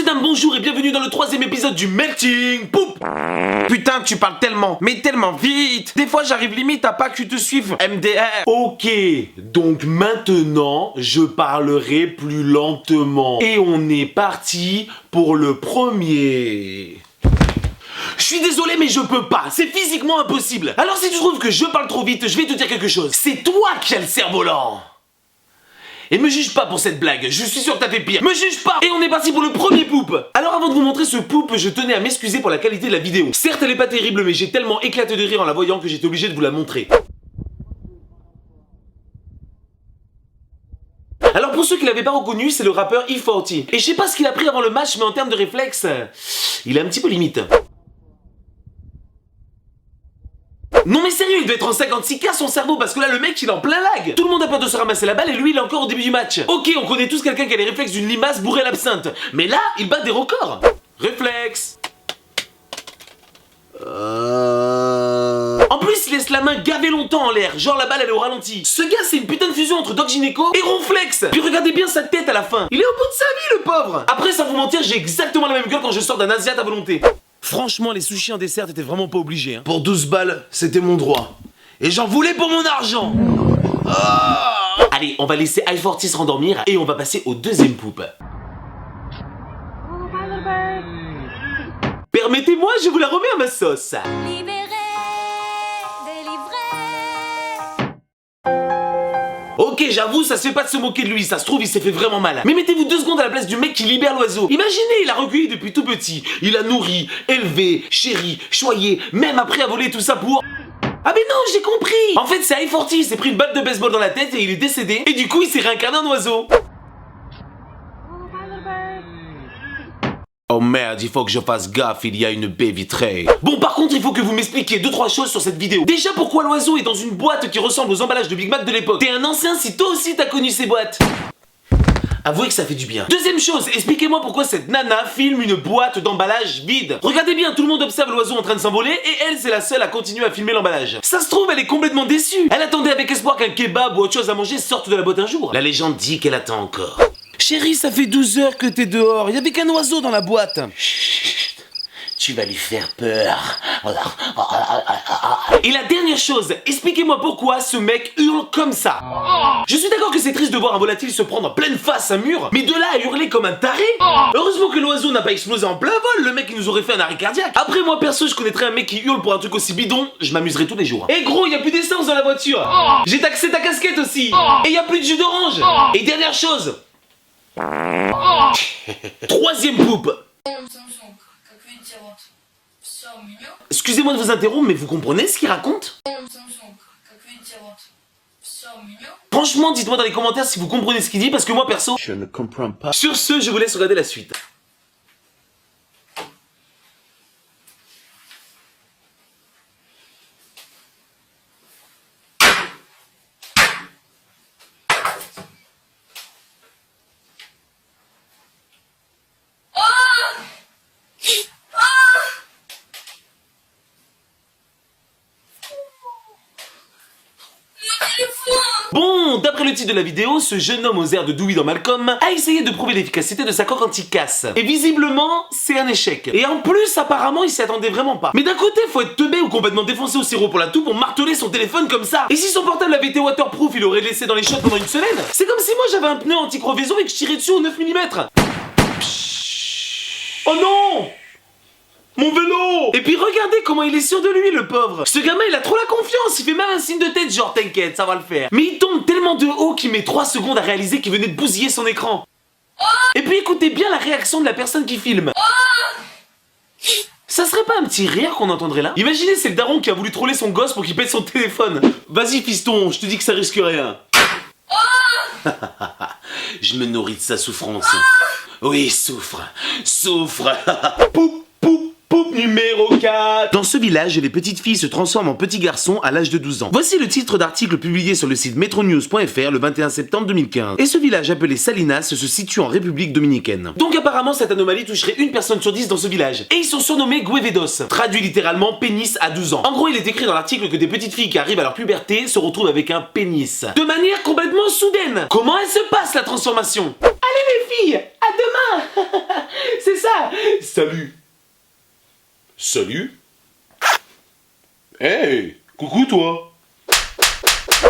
dames, bonjour et bienvenue dans le 3e épisode du Melting Poop. Putain, tu parles tellement, mais tellement vite. Des fois, j'arrive limite à pas que tu te suives. MDR. Ok, donc maintenant, je parlerai plus lentement. Et on est parti pour le premier... Je suis désolé mais je peux pas, c'est physiquement impossible. Alors si tu trouves que je parle trop vite, je vais te dire quelque chose. C'est toi qui as le cerf-volant. Et me juge pas pour cette blague, je suis sûr que t'as fait pire. Me juge pas. Et on est parti pour le premier poop. Alors avant de vous montrer ce poop, je tenais à m'excuser pour la qualité de la vidéo. Certes elle est pas terrible mais j'ai tellement éclaté de rire en la voyant que j'étais obligé de vous la montrer. Alors pour ceux qui l'avaient pas reconnu, c'est le rappeur E40. Et je sais pas ce qu'il a pris avant le match mais en termes de réflexe, il est un petit peu limite. Non mais sérieux, il doit être en 56K son cerveau parce que là le mec il est en plein lag. Tout le monde a peur de se ramasser la balle et lui il est encore au début du match. Ok, on connaît tous quelqu'un qui a les réflexes d'une limace bourrée à l'absinthe. Mais là, il bat des records. Réflexe. En plus, il laisse la main gaver longtemps en l'air, genre la balle elle est au ralenti. Ce gars c'est une putain de fusion entre Doc Gynéco et Ronflex. Puis regardez bien sa tête à la fin. Il est au bout de sa vie le pauvre. Après sans vous mentir, j'ai exactement la même gueule quand je sors d'un Asiate à volonté. Franchement, les sushis en dessert t'étais vraiment pas obligé hein. Pour 12 balles, c'était mon droit. Et j'en voulais pour mon argent. Oh. Allez, on va laisser I40 se rendormir et on va passer au deuxième poop. Permettez-moi, je vous la remets à ma sauce. Ok, j'avoue, ça se fait pas de se moquer de lui, ça se trouve, il s'est fait vraiment mal. Mais mettez-vous 2 secondes à la place du mec qui libère l'oiseau. Imaginez, il a recueilli depuis tout petit. Il a nourri, élevé, chéri, choyé, même après à voler tout ça pour... Ah mais non, j'ai compris. En fait, c'est I40, il s'est pris une batte de baseball dans la tête et il est décédé. Et du coup, il s'est réincarné en oiseau. Oh merde, il faut que je fasse gaffe, il y a une baie vitrée. Bon, par contre, il faut que vous m'expliquiez 2-3 choses sur cette vidéo. Déjà, pourquoi l'oiseau est dans une boîte qui ressemble aux emballages de Big Mac de l'époque? T'es un ancien si toi aussi t'as connu ces boîtes. Avouez que ça fait du bien. Deuxième chose, expliquez-moi pourquoi cette nana filme une boîte d'emballage vide. Regardez bien, tout le monde observe l'oiseau en train de s'envoler et elle, c'est la seule à continuer à filmer l'emballage. Ça se trouve, elle est complètement déçue. Elle attendait avec espoir qu'un kebab ou autre chose à manger sorte de la boîte un jour. La légende dit qu'elle attend encore. Chérie, ça fait 12 heures que t'es dehors, il y avait qu'un oiseau dans la boîte. Chut, tu vas lui faire peur. Et la dernière chose, expliquez-moi pourquoi ce mec hurle comme ça. Je suis d'accord que c'est triste de voir un volatile se prendre en pleine face un mur, mais de là à hurler comme un taré. Heureusement que l'oiseau n'a pas explosé en plein vol, le mec il nous aurait fait un arrêt cardiaque. Après moi perso, je connaîtrais un mec qui hurle pour un truc aussi bidon, je m'amuserais tous les jours. Et gros, il y a plus d'essence dans la voiture. J'ai taxé ta casquette aussi. Et il y a plus de jus d'orange. Et dernière chose. Troisième poop. Excusez-moi de vous interrompre, mais vous comprenez ce qu'il raconte? Franchement, dites-moi dans les commentaires si vous comprenez ce qu'il dit, parce que moi perso, je ne comprends pas. Sur ce, je vous laisse regarder la suite. Bon, d'après le titre de la vidéo, ce jeune homme aux airs de Dewey dans Malcolm a essayé de prouver l'efficacité de sa coque anti-casse. Et visiblement, c'est un échec. Et en plus, apparemment, il s'y attendait vraiment pas. Mais d'un côté, faut être teubé ou complètement défoncé au sirop pour la toux pour marteler son téléphone comme ça. Et si son portable avait été waterproof, il aurait laissé dans les shots pendant une semaine. C'est comme si moi j'avais un pneu anti-crevaison et que je tirais dessus au 9 mm. Oh non! Mon vélo! Et puis regardez comment il est sûr de lui, le pauvre. Ce gamin, il a trop la confiance. Il fait même un signe de tête, genre t'inquiète, ça va le faire. Mais il tombe tellement de haut qu'il met 3 secondes à réaliser qu'il venait de bousiller son écran. Et puis écoutez bien la réaction de la personne qui filme. Ça serait pas un petit rire qu'on entendrait là? Imaginez, c'est le daron qui a voulu troller son gosse pour qu'il pète son téléphone. Vas-y fiston, je te dis que ça risque rien. Je me nourris de sa souffrance. Oui, souffre. Souffre. Poup, poup. Poup numéro 4. Dans ce village, les petites filles se transforment en petits garçons à l'âge de 12 ans. Voici le titre d'article publié sur le site metronews.fr le 21 septembre 2015. Et ce village appelé Salinas se situe en République dominicaine. Donc apparemment cette anomalie toucherait une personne sur 10 dans ce village. Et ils sont surnommés Guevedos, traduit littéralement pénis à 12 ans. En gros, il est écrit dans l'article que des petites filles qui arrivent à leur puberté se retrouvent avec un pénis. De manière complètement soudaine. Comment elle se passe la transformation? Allez les filles, à demain. C'est ça Salut. Salut. Hey, coucou toi.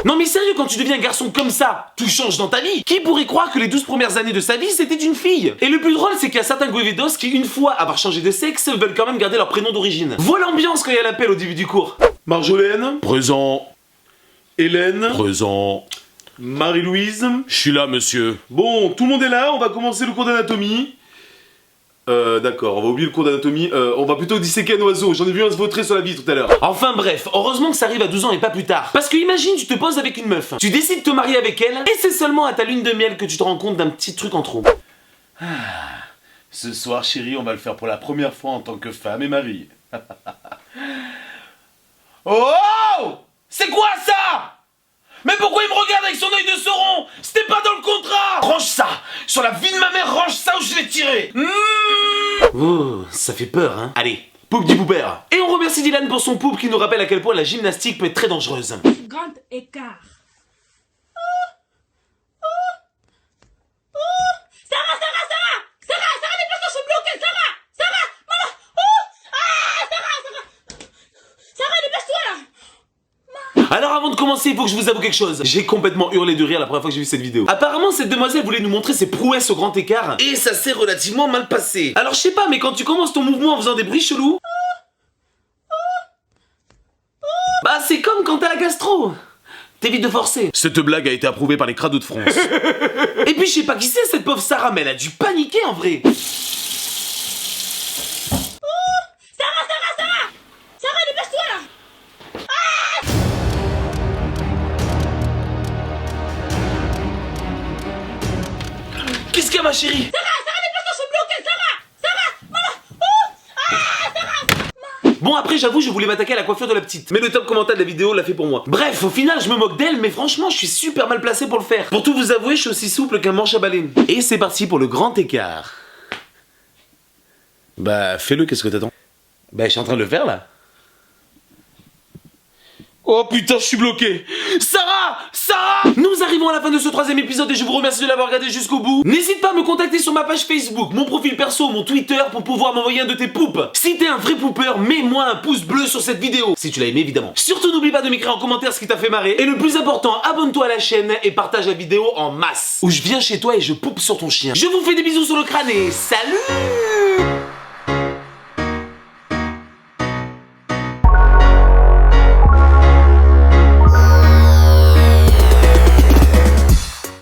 Non mais sérieux, quand tu deviens un garçon comme ça, tout change dans ta vie. Qui pourrait croire que les 12 premières années de sa vie, c'était une fille? Et le plus drôle, c'est qu'il y a certains goévédos qui, une fois avoir changé de sexe, veulent quand même garder leur prénom d'origine. Voilà l'ambiance quand il y a l'appel au début du cours. Marjolaine. Présent. Hélène. Présent. Marie-Louise. Je suis là, monsieur. Bon, tout le monde est là, on va commencer le cours d'anatomie. D'accord, on va oublier le cours d'anatomie, on va plutôt disséquer un oiseau, j'en ai vu un se vautrer sur la vie tout à l'heure. Enfin bref, heureusement que ça arrive à 12 ans et pas plus tard. Parce que imagine, tu te poses avec une meuf, tu décides de te marier avec elle, et c'est seulement à ta lune de miel que tu te rends compte d'un petit truc en trop. Ce soir, chérie, on va le faire pour la première fois en tant que femme et mari. Oh! C'est quoi ça? Mais pourquoi il me regarde avec son œil de Sauron? C'était pas dans le contrat! Range ça! Sur la vie de ma mère, range ça ou je vais tirer! Oh, ça fait peur, hein? Allez, poupe du poupère! Et on remercie Dylan pour son poupe qui nous rappelle à quel point la gymnastique peut être très dangereuse. Grand écart. Sarah, dépêche-toi, je suis bloquée, Sarah, maman, Sarah, dépêche-toi là. Alors avant de commencer, il faut que je vous avoue quelque chose. J'ai complètement hurlé de rire la première fois que j'ai vu cette vidéo. Apparemment, cette demoiselle voulait nous montrer ses prouesses au grand écart, et ça s'est relativement mal passé. Alors je sais pas, mais quand tu commences ton mouvement en faisant des bruits chelous... Bah c'est comme quand t'as la gastro. T'évites de forcer. Cette blague a été approuvée par les crados de France. Et puis je sais pas qui c'est cette pauvre Sarah, mais elle a dû paniquer en vrai. Sarah, dépêche-toi là. Qu'est-ce qu'il y a ma chérie? Sarah, dépêche-toi, je suis bloquée, Bon après j'avoue je voulais m'attaquer à la coiffure de la petite, mais le top commentaire de la vidéo l'a fait pour moi. Bref, au final je me moque d'elle, mais franchement je suis super mal placé pour le faire. Pour tout vous avouer, je suis aussi souple qu'un manche à balai. Et c'est parti pour le grand écart. Bah fais-le, qu'est-ce que t'attends? Bah je suis en train de le faire là. Oh putain, je suis bloqué. Sarah! Nous arrivons à la fin de ce 3ème épisode et je vous remercie de l'avoir regardé jusqu'au bout. N'hésite pas à me contacter sur ma page Facebook, mon profil perso, mon Twitter pour pouvoir m'envoyer un de tes poupes. Si t'es un vrai poupeur, mets-moi un pouce bleu sur cette vidéo. Si tu l'as aimé évidemment. Surtout n'oublie pas de m'écrire en commentaire ce qui t'a fait marrer. Et le plus important, abonne-toi à la chaîne et partage la vidéo en masse. Où je viens chez toi et je poupe sur ton chien. Je vous fais des bisous sur le crâne et salut!